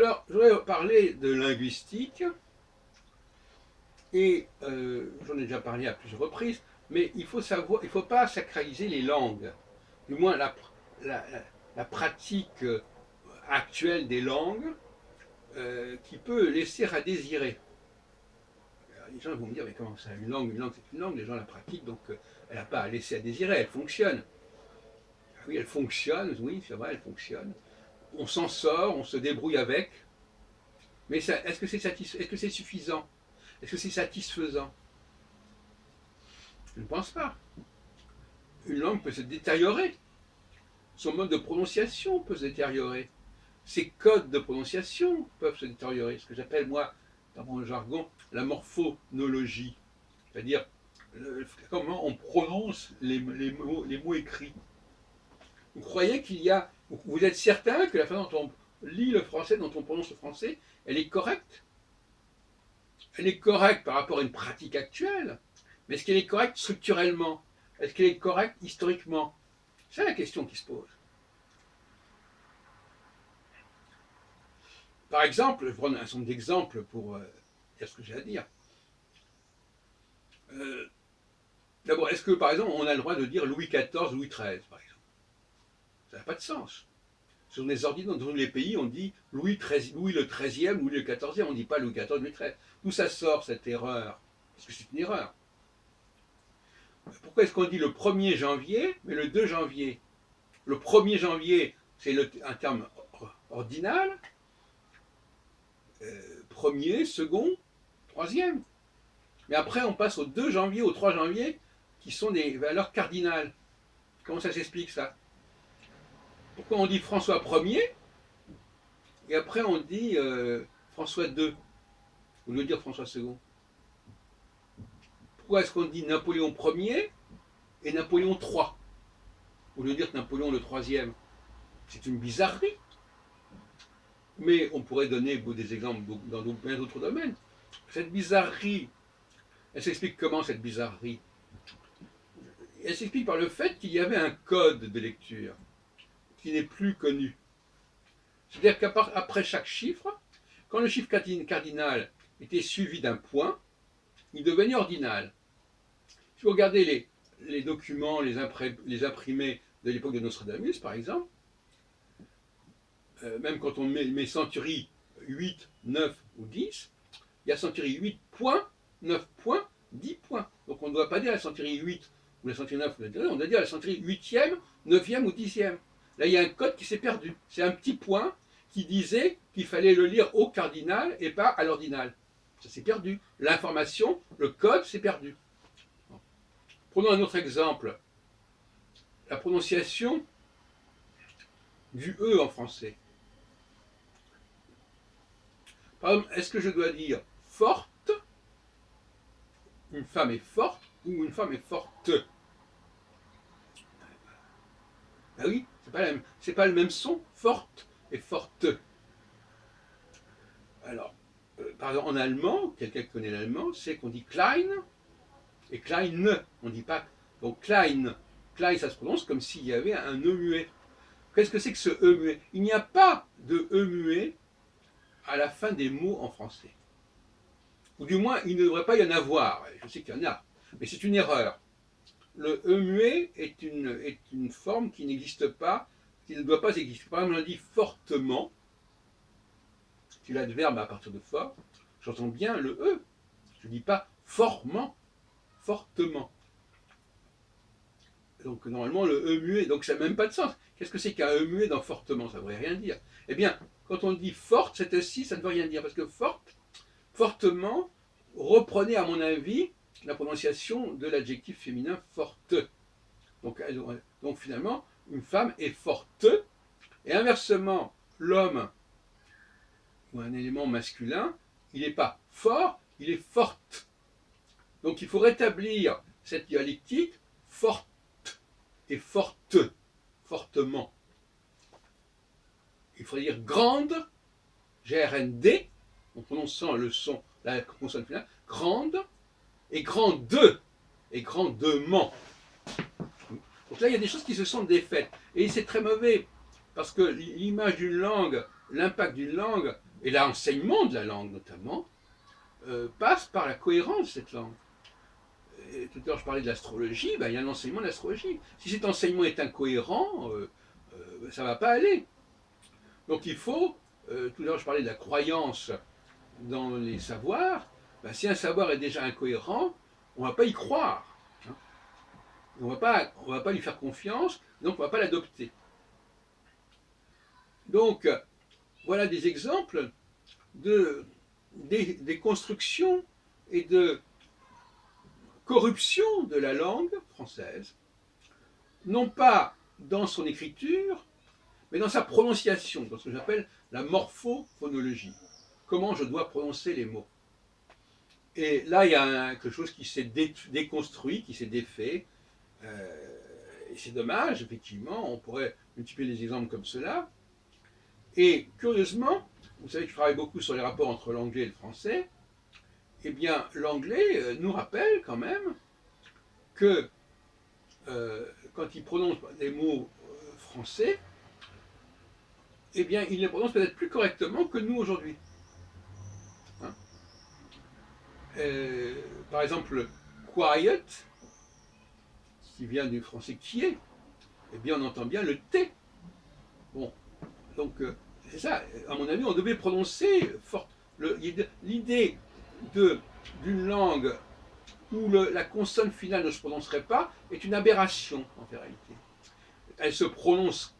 Alors, je voudrais parler de linguistique, et j'en ai déjà parlé à plusieurs reprises, mais il faut savoir, il ne faut pas sacraliser les langues. Du moins, la, la pratique actuelle des langues qui peut laisser à désirer. Alors, les gens vont me dire, mais comment ça, une langue c'est une langue, les gens la pratiquent, donc elle n'a pas à laisser à désirer, elle fonctionne. Ah oui, elle fonctionne, oui, c'est vrai, elle fonctionne. On s'en sort, on se débrouille avec, mais est-ce que c'est suffisant? Est-ce que c'est satisfaisant? Je ne pense pas. Une langue peut se détériorer. Son mode de prononciation peut se détériorer. Ses codes de prononciation peuvent se détériorer. Ce que j'appelle, moi, dans mon jargon, la morphonologie. C'est-à-dire comment on prononce les mots écrits. Vous croyez qu'il y a. Vous êtes certain que la façon dont on lit le français, dont on prononce le français, elle est correcte? Elle est correcte par rapport à une pratique actuelle, mais est-ce qu'elle est correcte structurellement? Est-ce qu'elle est correcte historiquement? C'est la question qui se pose. Par exemple, je vais prendre un certain nombre d'exemples pour dire ce que j'ai à dire. Euh, D'abord, est-ce que, par exemple, on a le droit de dire Louis XIV, Louis XIII, par exemple? Ça n'a pas de sens. Sur les ordinances, dans tous les pays, on dit Louis le XIIIe, Louis le XIVe, on ne dit pas Louis XIV, Louis XIII. D'où ça sort cette erreur? Parce que c'est une erreur. Pourquoi est-ce qu'on dit le 1er janvier, mais le 2 janvier? Le 1er janvier, c'est un terme ordinal. Premier, second, troisième. Mais après, on passe au 2 janvier, au 3 janvier, qui sont des valeurs cardinales. Comment ça s'explique ça? Pourquoi on dit François Ier et après on dit François II au lieu de dire François II? Pourquoi est-ce qu'on dit Napoléon Ier et Napoléon III au lieu de dire Napoléon le troisième? C'est une bizarrerie. Mais on pourrait donner des exemples dans plein d'autres domaines. Cette bizarrerie, elle s'explique comment cette bizarrerie? Elle s'explique par le fait qu'il y avait un code de lecture qui n'est plus connu. C'est-à-dire qu'après chaque chiffre, quand le chiffre cardinal était suivi d'un point, il devenait ordinal. Si vous regardez les documents, les imprimés de l'époque de Nostradamus, par exemple, même quand on met centurie 8, 9 ou 10, il y a centurie 8 points, 9 points, 10 points. Donc on ne doit pas dire la centurie 8 ou la centurie 9, on doit dire la centurie 8e, 9e ou 10e. Là, il y a un code qui s'est perdu. C'est un petit point qui disait qu'il fallait le lire au cardinal et pas à l'ordinal. Ça s'est perdu. L'information, le code s'est perdu. Prenons un autre exemple. La prononciation du E en français. Par exemple, est-ce que je dois dire forte, une femme est forte, ou une femme est forte? Ben oui, c'est pas le même son, forte et forte. Alors, par exemple, en allemand, quelqu'un qui connaît l'allemand, c'est qu'on dit klein et kleine. On ne dit pas. Donc klein, klein, ça se prononce comme s'il y avait un E muet. Qu'est-ce que c'est que ce E muet? Il n'y a pas de E muet à la fin des mots en français. Ou du moins, il ne devrait pas y en avoir. Je sais qu'il y en a, mais c'est une erreur. Le E muet est une forme qui n'existe pas, qui ne doit pas exister. Par exemple, on dit fortement. Si l'adverbe à partir de fort, j'entends bien le E. Je ne dis pas formant, fortement. Donc normalement le E muet, donc ça n'a même pas de sens. Qu'est-ce que c'est qu'un E muet dans fortement? Ça ne veut rien dire. Eh bien, quand on dit forte, cette aussi, ça ne veut rien dire. Parce que forte, fortement, reprenez à mon avis la prononciation de l'adjectif féminin forte. Donc finalement, une femme est forte, et inversement, l'homme ou un élément masculin, il n'est pas fort, il est forte. Donc il faut rétablir cette dialectique forte et forte, fortement. Il faudrait dire grande, G-R-N-D, en prononçant le son, la consonne finale, grande, et grande, et grandement. Donc là, il y a des choses qui se sont défaites. Et c'est très mauvais, parce que l'image d'une langue, l'impact d'une langue, Et l'enseignement de la langue, notamment, passe par la cohérence de cette langue. Et tout à l'heure, je parlais de l'astrologie, ben, il y a un enseignement de l'astrologie. Si cet enseignement est incohérent, ça ne va pas aller. Donc il faut, tout à l'heure, je parlais de la croyance dans les savoirs. Ben, si un savoir est déjà incohérent, on ne va pas y croire. Hein. On ne va pas lui faire confiance, donc on ne va pas l'adopter. Donc, voilà des exemples des constructions et de corruption de la langue française, non pas dans son écriture, mais dans sa prononciation, dans ce que j'appelle la morphophonologie. Comment je dois prononcer les mots. Et là, il y a quelque chose qui s'est déconstruit, qui s'est défait. Et c'est dommage, effectivement, on pourrait multiplier des exemples comme cela. Et curieusement, vous savez que je travaille beaucoup sur les rapports entre l'anglais et le français, eh bien, l'anglais nous rappelle quand même que quand il prononce des mots français, eh bien, il les prononce peut-être plus correctement que nous aujourd'hui. Hein. Par exemple, quiet, qui vient du français qui est, eh bien, on entend bien le T. Bon, donc, c'est ça. À mon avis, on devait prononcer fort. L'idée d'une langue où la consonne finale ne se prononcerait pas est une aberration, en réalité. Elle se prononce,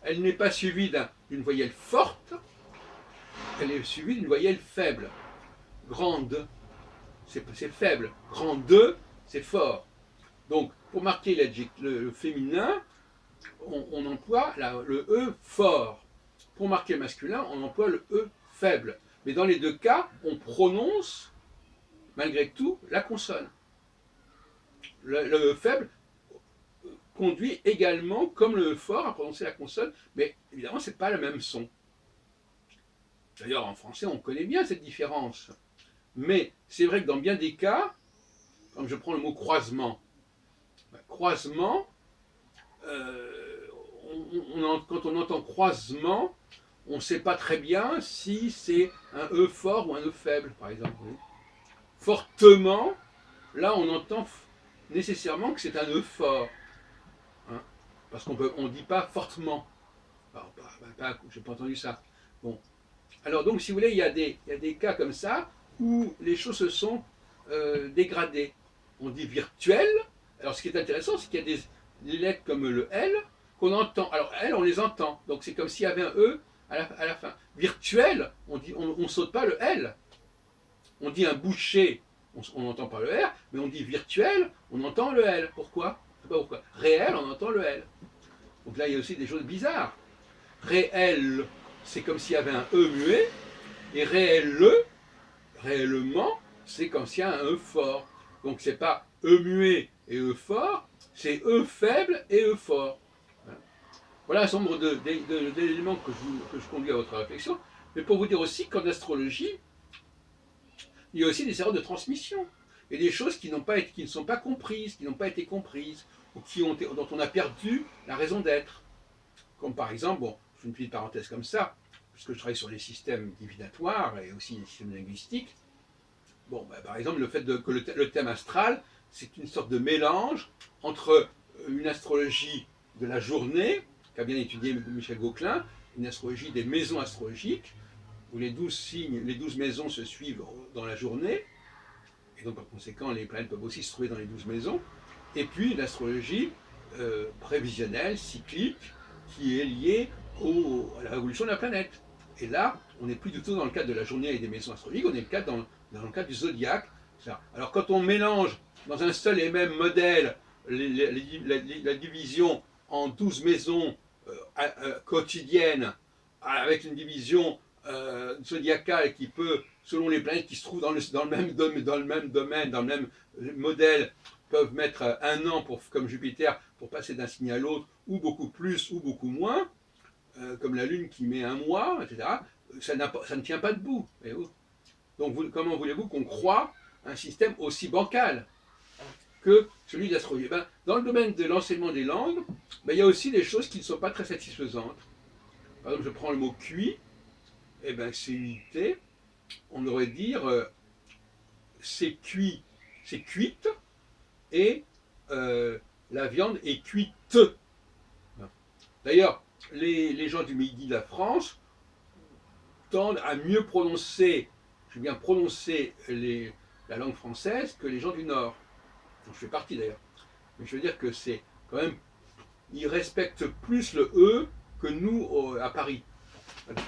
elle n'est pas suivie d'une voyelle forte, elle est suivie d'une voyelle faible. Grande, c'est faible. Grande, c'est fort. Donc, pour marquer le féminin, on emploie le E fort. Pour marquer le masculin, on emploie le E faible. Mais dans les deux cas, on prononce, malgré tout, la consonne. Le E faible conduit également, comme le E fort, à prononcer la consonne, mais évidemment, ce n'est pas le même son. D'ailleurs, en français, on connaît bien cette différence. Mais c'est vrai que dans bien des cas, comme je prends le mot croisement, croisement, quand on entend croisement, on ne sait pas très bien si c'est un E fort ou un E faible, par exemple. Fortement, là on entend nécessairement que c'est un E fort. Hein, parce qu'on ne dit pas fortement. Je n'ai pas entendu ça. Bon. Alors donc, si vous voulez, il y a des cas comme ça où les choses se sont dégradées. On dit virtuel. Alors ce qui est intéressant, c'est qu'il y a des lettres comme le L qu'on entend. Alors L, on les entend. Donc c'est comme s'il y avait un E à la fin. Virtuel, on ne saute pas le L. On dit un boucher, on n'entend pas le R, mais on dit virtuel, on entend le L. Pourquoi? Je ne sais pas pourquoi. Réel, on entend le L. Donc là, il y a aussi des choses bizarres. Réel, c'est comme s'il y avait un E muet, et réellement, c'est comme s'il y a un E fort. Donc c'est pas E muet et E fort, c'est E faible et E fort. Voilà un certain nombre d'éléments que je conduis à votre réflexion. Mais pour vous dire aussi qu'en astrologie, il y a aussi des erreurs de transmission. Et des choses qui ne sont pas comprises, qui n'ont pas été comprises, ou dont on a perdu la raison d'être. Comme par exemple, bon, je fais une petite parenthèse comme ça, puisque je travaille sur les systèmes divinatoires et aussi les systèmes linguistiques. Bon, bah, par exemple, le fait que le thème astral, c'est une sorte de mélange entre une astrologie de la journée, qu'a bien étudié Michel Gauquelin, une astrologie des maisons astrologiques, où les 12 signes, les 12 maisons se suivent dans la journée, et donc par conséquent, les planètes peuvent aussi se trouver dans les 12 maisons, et puis l'astrologie prévisionnelle, cyclique, qui est liée à la révolution de la planète. Et là, on n'est plus du tout dans le cadre de la journée et des maisons astrologiques, on est dans le cadre du zodiaque. Alors quand on mélange dans un seul et même modèle la division en 12 maisons quotidiennes, avec une division zodiacale qui peut, selon les planètes qui se trouvent dans le même domaine, dans le même modèle, peuvent mettre un an, comme Jupiter, pour passer d'un signe à l'autre, ou beaucoup plus, ou beaucoup moins, comme la Lune qui met un mois, etc., ça ne tient pas debout. Donc comment voulez-vous qu'on croie un système aussi bancal que celui de l'astrologie? Dans le domaine de l'enseignement des langues, il y a aussi des choses qui ne sont pas très satisfaisantes. Par exemple, je prends le mot QI, eh ben, CUIT, on aurait dire c'est cuit, c'est cuite, et la viande est cuite. D'ailleurs, les gens du midi de la France tendent à mieux prononcer, je veux bien prononcer la langue française que les gens du Nord. Je fais partie d'ailleurs. Mais je veux dire que c'est quand même, ils respectent plus le E que nous à Paris. Voilà.